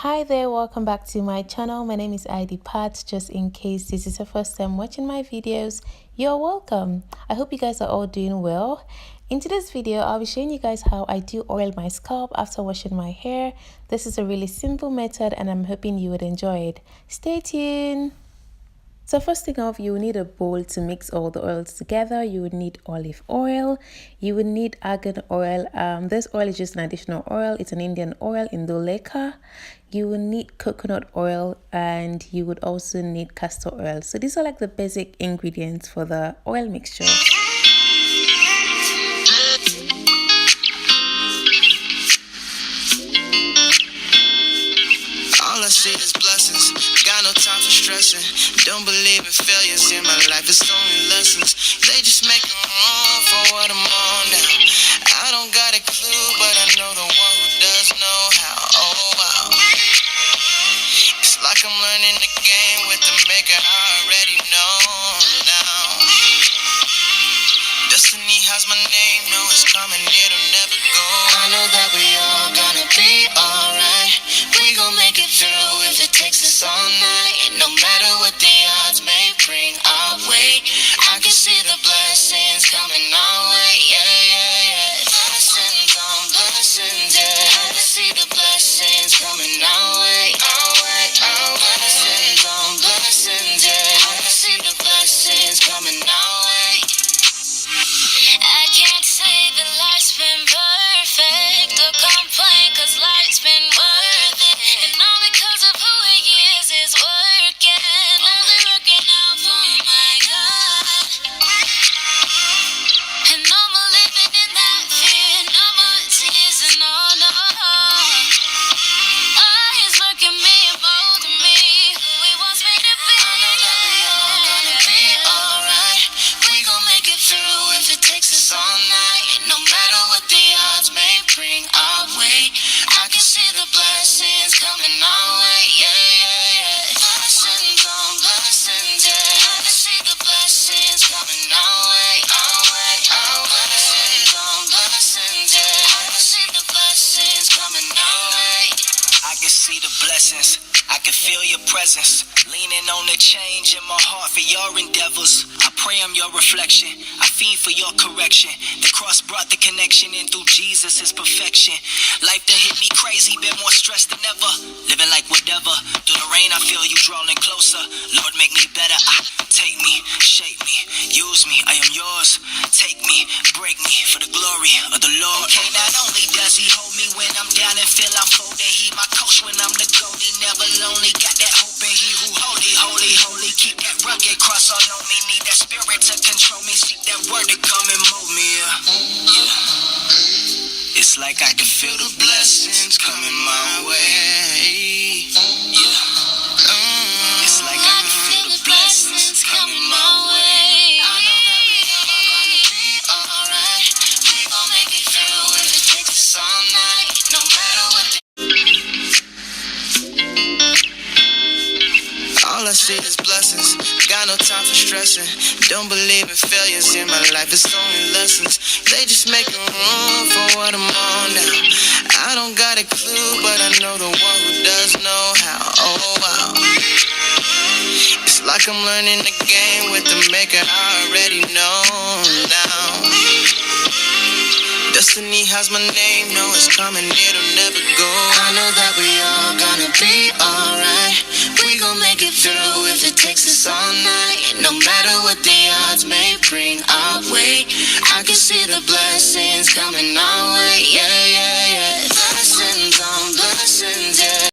Hi there, welcome back to my channel. My name is Idypat. Just in case this is your first time watching my videos, you're welcome. I hope you guys are all doing well. In today's video, I'll be showing you guys how I do oil my scalp after washing my hair. This is a really simple method and I'm hoping you would enjoy it. Stay tuned. So first thing off, you will need a bowl to mix all the oils together. You would need olive oil. You would need argan oil. This oil is just an additional oil. It's an Indian oil, Indulekah. You will need coconut oil and you would also need castor oil. So these are like the basic ingredients for the oil mixture. All I see is blessings, got no time for stressing. Don't believe in failures in my life, it's only lessons. They just making room for what I'm on now. I don't got a clue, but I know the one who does know how. Oh wow, it's like I'm learning the game with the maker I already know now. Destiny has my name, know it's coming, it'll never go. I know that we all gonna be alright. We gon' make it through if it takes us all night. No matter what the odds may bring our way, I can see the blessings coming our way. Yeah, yeah, yeah. Blessings on blessings, yeah. I can see the blessings coming our way. Our way, our way. Blessings on blessings, yeah. I can see the blessings coming our way. I can't say that life's been perfect or complain, cause life's been worth it. And all because of who he is working, only working out for my God. And no more living in that fear, no more tears and no. Oh, he's working me and molding me who he wants me to be. I know that we all gonna be alright. We gon' make it through if it takes us all night. No matter what the odds may bring our way, I can see the blessings coming our way. Yeah, yeah, yeah. Blessings on blessings, yeah. I can see the blessings coming our way. Our way, our way. Blessings on blessings, yeah. I can see the blessings coming our way. I can see the blessings, I can feel your presence. Leaning on the change in my heart for your endeavors. I pray I'm your reflection, I fiend for your correction. The cross brought the connection, and through Jesus is perfection. Life done hit me crazy, been more stressed than ever. Living like whatever, through the rain I feel you drawing closer. Lord, make me better, take me, shape me, use me, I am yours. Take me, break me for the glory of the Lord. Okay, not only does he hold me when I'm down and feel I'm folding, he my coach when I'm the goalie, never lonely. Got that hope in he who holy, holy, holy. Keep that rugged cross all on me, need that spirit to control me. Seek that word to come and mold me, yeah. It's like I can feel the blessings coming my way. Yeah. It's like I can feel the blessings coming my way. I know that we all gonna be alright. We gon' make it through if it takes us all night. No matter what the all I see is blessings, got no time for stressing. Don't believe in failures in my life, it's only lessons. They just making room for what I'm on now. I don't got a clue, but I know the one who does know how. Oh wow, it's like I'm learning the game with the maker I already know now. Destiny has my name, know it's coming, it'll never go. I know that we all gonna be alright. We gon' make it through if it takes us all night. No matter what the odds may bring our way, I can see the blessings coming our way.